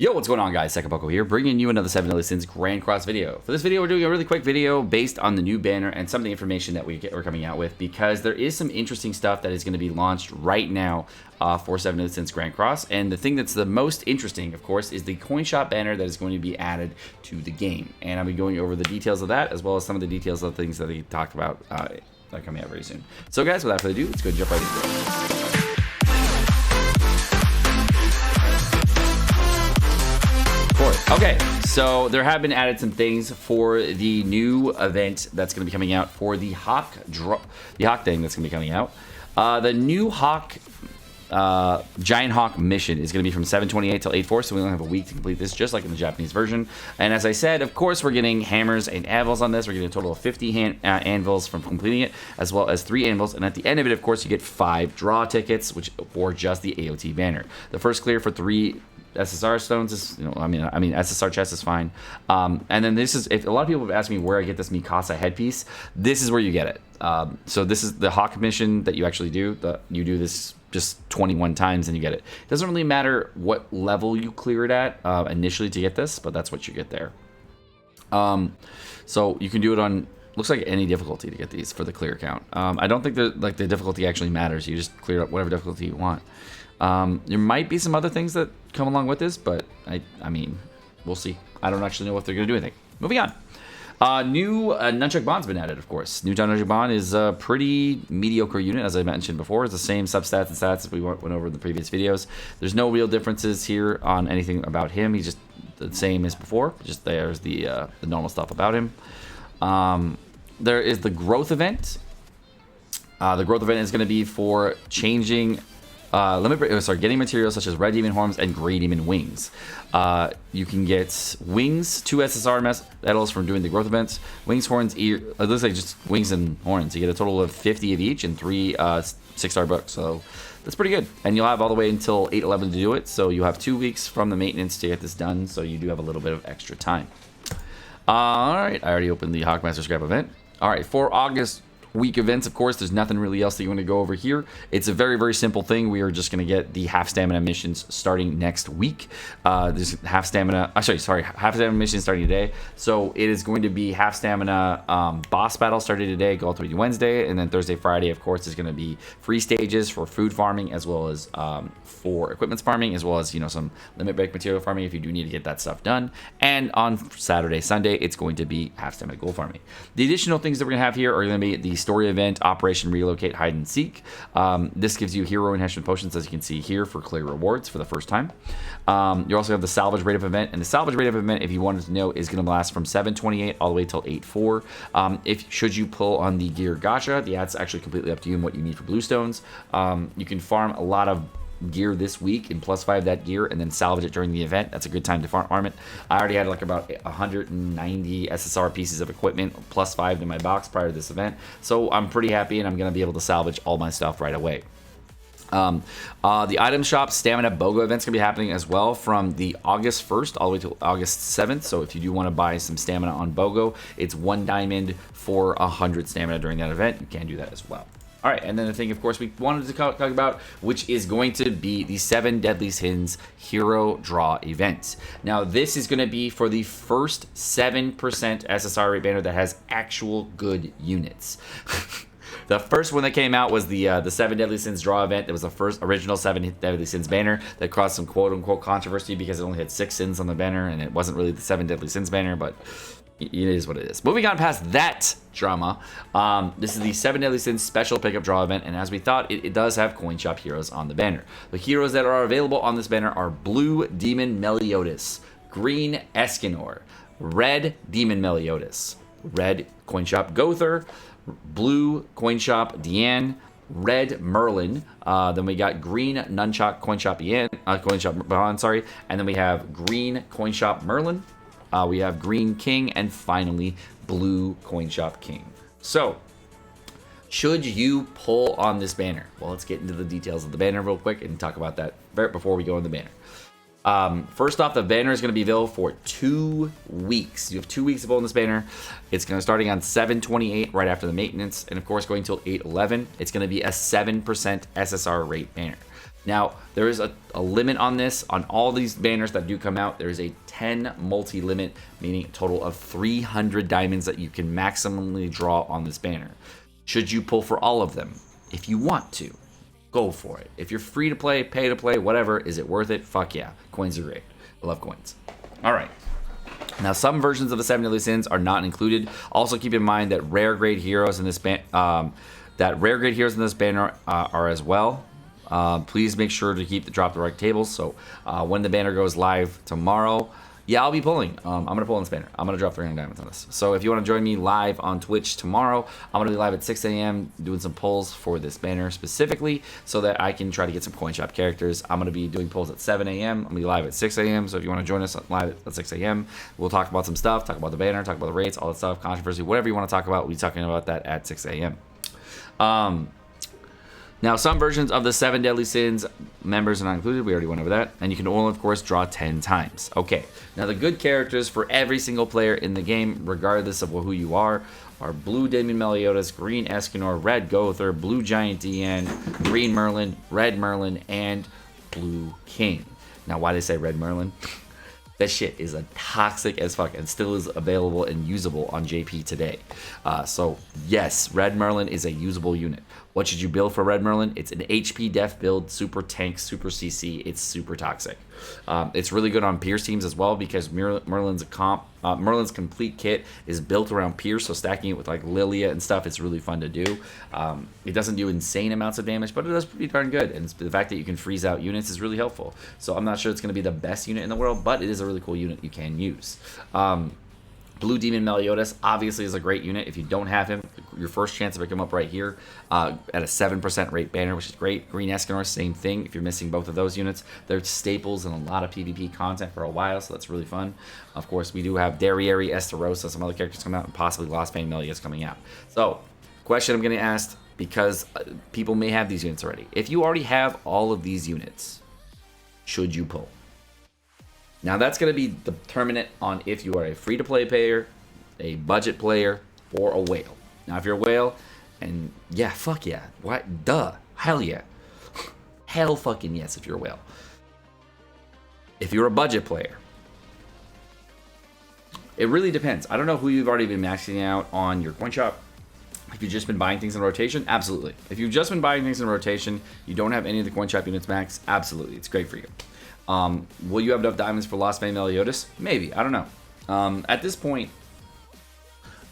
Yo, what's going on, guys? Sekapoko here, bringing you another 7 Deadly Sins Grand Cross video. For this video, we're doing a really quick video based on the new banner and some of the information that we're coming out with, because there is some interesting stuff that is going to be launched right now for 7 Deadly Sins Grand Cross. And the thing that's the most interesting, of course, is the coin shop banner that is going to be added to the game. And I'll be going over the details of that, as well as some of the details of the things that they talked about that are coming out very soon. So, guys, without further ado, let's go jump right into it. Okay, so there have been added some things for the new event that's going to be coming out for the Hawk thing that's going to be coming out. The new Hawk Giant Hawk mission is going to be from 7/28 till 8/4, so we only have a week to complete this, just like in the Japanese version. And as I said, of course, we're getting hammers and anvils on this. We're getting a total of 50 anvils from completing it, as well as 3 anvils. And at the end of it, of course, you get 5 draw tickets, which for just the AOT banner. The first clear for 3 SSR stones is, I mean SSR chest is fine. And then this is, if a lot of people have asked me where I get this Mikasa headpiece, this is where you get it. So this is the Hawk mission that you actually do. You do this just 21 times and you get it. It doesn't really matter what level you clear it at initially to get this, but that's what you get there. So you can do it on, looks like any difficulty to get these for the clear count. I don't think that the difficulty actually matters. You just clear up whatever difficulty you want. There might be some other things that come along with this, but I mean, we'll see. I don't actually know if they're going to do anything. Moving on. New Nunchuck Bond's been added, of course. New Nunchuck Bond is a pretty mediocre unit, as I mentioned before. It's the same substats and stats that we went over in the previous videos. There's no real differences here on anything about him. He's just the same as before. Just there's the normal stuff about him. There is the growth event. The growth event is going to be for changing getting materials such as red demon horns and gray demon wings. You can get wings, 2 SSR medals from doing the growth events. Wings, horns, ear. It looks like just wings and horns. You get a total of 50 of each and 3 6-star books. So that's pretty good. And you'll have all the way until 8/11 to do it. So you have 2 weeks from the maintenance to get this done. So you do have a little bit of extra time. All right, I already opened the Hawkmaster Scrap event. All right, for August week events, of course, there's nothing really else that you want to go over here. It's a very, very simple thing. We are just going to get the half stamina missions starting next week. There's half stamina mission starting today. So it is going to be half stamina boss battle starting today, go all the way to Wednesday, and then Thursday, Friday, of course, is going to be free stages for food farming, as well as for equipment farming, as well as some limit break material farming if you do need to get that stuff done. And on Saturday, Sunday, it's going to be half stamina gold farming. The additional things that we're going to have here are going to be the story event, Operation Relocate Hide and Seek. This gives you hero enhancement potions, as you can see here, for clear rewards for the first time. You also have the salvage rate of event, and the salvage rate of event, if you wanted to know, is going to last from 7/28 all the way till 8/4. Should you pull on the gear gacha, that's actually completely up to you and what you need for bluestones. You can farm a lot of gear this week and +5 that gear and then salvage it during the event. That's a good time to farm it. I already had like about 190 SSR pieces of equipment +5 in my box prior to this event, so I'm pretty happy, and I'm going to be able to salvage all my stuff right away. The item shop stamina Bogo event's gonna be happening as well from the August 1st all the way to August 7th. So if you do want to buy some stamina on Bogo, it's 1 diamond for 100 stamina during that event. You can do that as well. All right, and then the thing, of course, we wanted to talk about, which is going to be the 7 Deadly Sins Hero Draw event. Now, this is going to be for the first 7% SSR rate banner that has actual good units. The first one that came out was the 7 Deadly Sins Draw event. It was the first original 7 Deadly Sins banner that caused some quote-unquote controversy because it only had 6 sins on the banner, and it wasn't really the 7 Deadly Sins banner, but it is what it is. Moving on past that drama, this is the 7 Deadly Sins special pickup draw event, and as we thought, it does have coin shop heroes on the banner. The heroes that are available on this banner are Blue Demon Meliotis, Green Escanor, Red Demon Meliotis, Red Coin Shop Gother, Blue Coin Shop Deanne, Red Merlin, then we got Green Nunchuck Coin Shop Bond, and then we have Green Coin Shop Merlin, we have Green King, and finally Blue Coin Shop King. So, should you pull on this banner? Well, let's get into the details of the banner real quick and talk about that before we go on the banner. First off, the banner is going to be available for 2 weeks. You have 2 weeks to pull on this banner. It's going to starting on 7/28 right after the maintenance, and of course going till 8/11. It's going to be a 7% SSR rate banner. Now, there is a limit on this. On all these banners that do come out, there is a 10 multi-limit, meaning a total of 300 diamonds that you can maximally draw on this banner. Should you pull for all of them? If you want to, go for it. If you're free to play, pay to play, whatever, is it worth it? Fuck yeah. Coins are great. I love coins. All right. Now, some versions of the 7 Deadly Sins are not included. Also, keep in mind that rare grade heroes in this banner are as well. Please make sure to drop the right tables. So when the banner goes live tomorrow, yeah, I'll be pulling. I'm gonna pull on this banner. I'm gonna drop 300 diamonds on this. So if you want to join me live on Twitch tomorrow, I'm gonna be live at 6 a.m. doing some pulls for this banner specifically, so that I can try to get some coin shop characters. I'm gonna be doing pulls at 7 a.m. I'm gonna be live at 6 a.m. So if you want to join us live at 6 a.m., we'll talk about some stuff, talk about the banner, talk about the rates, all that stuff, controversy, whatever you want to talk about. We'll be talking about that at 6 a.m. Now, some versions of the 7 Deadly Sins members are not included. We already went over that. And you can only, of course, draw 10 times. Okay. Now, the good characters for every single player in the game, regardless of who you are Blue Demon Meliotis, Green Escanor, Red Gother, Blue Giant DN, Green Merlin, Red Merlin, and Blue King. Now, why did I say Red Merlin? That shit is a toxic as fuck and still is available and usable on JP today. So yes, Red Merlin is a usable unit. What should you build for Red Merlin? It's an HP def build, super tank, super CC. It's super toxic. It's really good on Pierce teams as well because Merlin's complete kit is built around Pierce, so stacking it with like Lilia and stuff, it's really fun to do. It doesn't do insane amounts of damage, but it does pretty darn good. And the fact that you can freeze out units is really helpful. So I'm not sure it's going to be the best unit in the world, but it is a really cool unit you can use. Blue Demon Meliotis obviously is a great unit. If you don't have him, your first chance to pick him up right here at a 7% rate banner, which is great. Green Escanor, same thing. If you're missing both of those units, they're staples in a lot of PvP content for a while, so that's really fun. Of course, we do have Darieri, Esterosa, some other characters coming out, and possibly Lost Fame Melius coming out. So, question I'm getting asked, because people may have these units already. If you already have all of these units, should you pull? Now, that's going to be determinant on if you are a free-to-play player, a budget player, or a whale. Now, if you're a whale, and yeah, fuck yeah. What? Duh. Hell yeah. Hell fucking yes if you're a whale. If you're a budget player, it really depends. I don't know who you've already been maxing out on your coin shop. If you've just been buying things in rotation, absolutely. If you've just been buying things in rotation, you don't have any of the coin shop units max, absolutely. It's great for you. Will you have enough diamonds for Lost Fame Meliotis? Maybe. I don't know. At this point,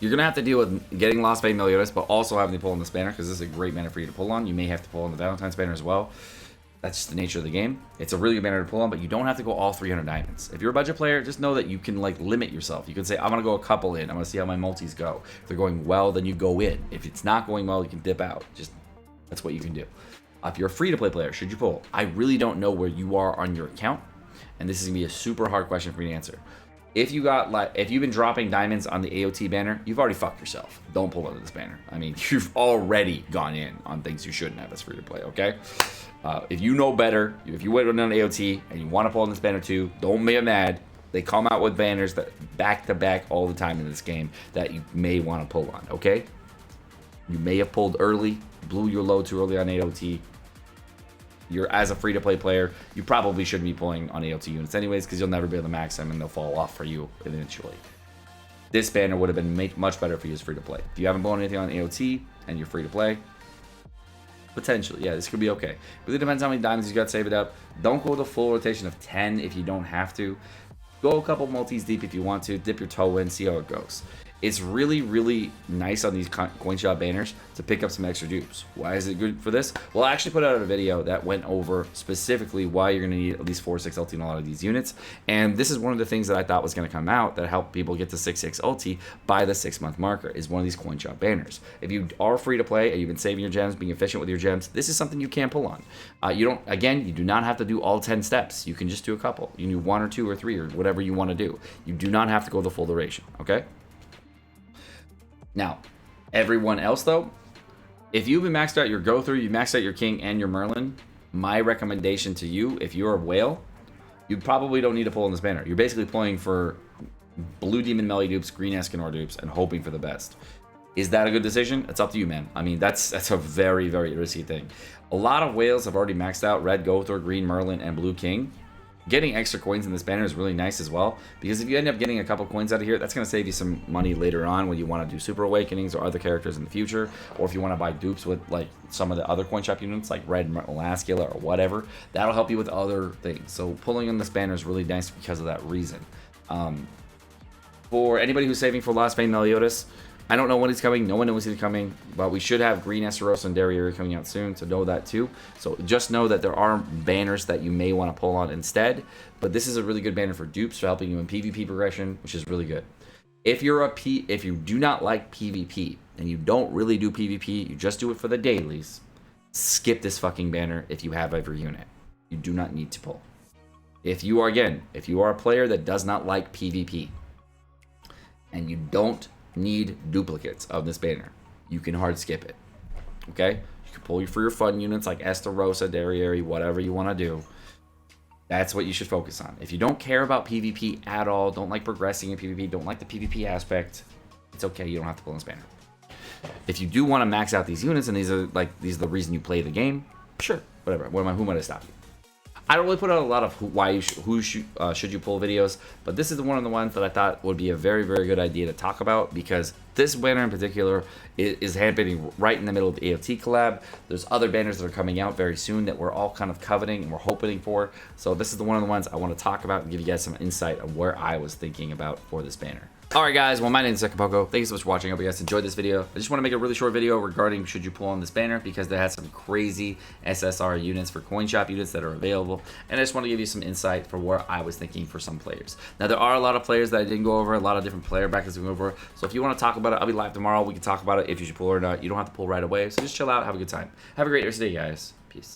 you're going to have to deal with getting Lost Fame Meliotis, but also having to pull on this banner, because this is a great banner for you to pull on. You may have to pull on the Valentine's banner as well. That's just the nature of the game. It's a really good banner to pull on, but you don't have to go all 300 diamonds. If you're a budget player, just know that you can like limit yourself. You can say, I'm going to go a couple in. I'm going to see how my multis go. If they're going well, then you go in. If it's not going well, you can dip out. Just that's what you can do. If you're a free-to-play player, should you pull? I really don't know where you are on your account, and this is gonna be a super hard question for me to answer. If you've been dropping diamonds on the AOT banner, you've already fucked yourself. Don't pull under this banner. I mean, you've already gone in on things you shouldn't have as free-to-play. Okay. If you know better, if you went on AOT and you want to pull on this banner too, don't be mad. They come out with banners that back-to-back all the time in this game that you may want to pull on. Okay. You may have pulled early, blew your load too early on AOT. You're as a free-to-play player, you probably shouldn't be pulling on AOT units anyways, because you'll never be able to max them and they'll fall off for you eventually. This banner would have been much better for you as free-to-play. If you haven't blown anything on AOT and you're free-to-play, potentially, yeah, this could be okay. Really depends how many diamonds you got saved up. Don't go the full rotation of 10 if you don't have to. Go a couple multis deep if you want to. Dip your toe in, see how it goes. It's really, really nice on these coin shop banners to pick up some extra dupes. Why is it good for this? Well, I actually put out a video that went over specifically why you're going to need at least 4/6 ulti in a lot of these units. And this is one of the things that I thought was going to come out that helped people get to 6/6 ulti by the 6-month marker, is one of these coin shop banners. If you are free to play and you've been saving your gems, being efficient with your gems, this is something you can pull on. You do not have to do all 10 steps. You can just do a couple. You can do 1 or 2 or 3 or whatever you want to do. You do not have to go the full duration, okay? Now, everyone else though, if you've been maxed out your go through, you maxed out your king and your Merlin, my recommendation to you, if you're a whale, you probably don't need to pull in this banner. You're basically playing for Blue Demon Melly dupes, Green Escanor dupes, and hoping for the best. Is that a good decision? It's up to you, man. I mean, that's a very, very risky thing. A lot of whales have already maxed out Red Gothor, Green Merlin, and Blue King. Getting extra coins in this banner is really nice as well, because if you end up getting a couple coins out of here, that's going to save you some money later on when you want to do Super Awakenings or other characters in the future, or if you want to buy dupes with like some of the other coin shop units like Red Elascula or whatever. That'll help you with other things. So pulling in this banner is really nice because of that reason. For anybody who's saving for Last Bane Meliotis, I don't know when he's coming. No one knows he's coming, but we should have Green Esteros and Derriere coming out soon, so know that too. So just know that there are banners that you may want to pull on instead, but this is a really good banner for dupes for helping you in PvP progression, which is really good. If you do not like PvP and you don't really do PvP, you just do it for the dailies, skip this fucking banner if you have every unit. You do not need to pull. If you are a player that does not like PvP and you don't need duplicates of this banner, you can hard skip it. Okay, you can pull for your fun units like Esterosa, Derriere, whatever you want to do. That's what you should focus on. If you don't care about PvP at all, don't like progressing in PvP, don't like the PvP aspect, it's okay, you don't have to pull this banner. If you do want to max out these units and these are the reason you play the game, sure, whatever. Who am I to stop you? I don't really put out a lot of should you pull videos, but this is one of the ones that I thought would be a very, very good idea to talk about, because this banner in particular is happening right in the middle of the AOT collab. There's other banners that are coming out very soon that we're all kind of coveting and we're hoping for. So this is one of the ones I want to talk about and give you guys some insight of where I was thinking about for this banner. Alright guys, well my name is Sekapoko. Thank you so much for watching. I hope you guys enjoyed this video. I just want to make a really short video regarding should you pull on this banner, because they had some crazy SSR units for coin shop units that are available, and I just want to give you some insight for where I was thinking for some players. Now there are a lot of players that I didn't go over, a lot of different player brackets to go over, so if you want to talk about it, I'll be live tomorrow. We can talk about it if you should pull or not. You don't have to pull right away, so just chill out, have a good time. Have a great rest of the day, guys.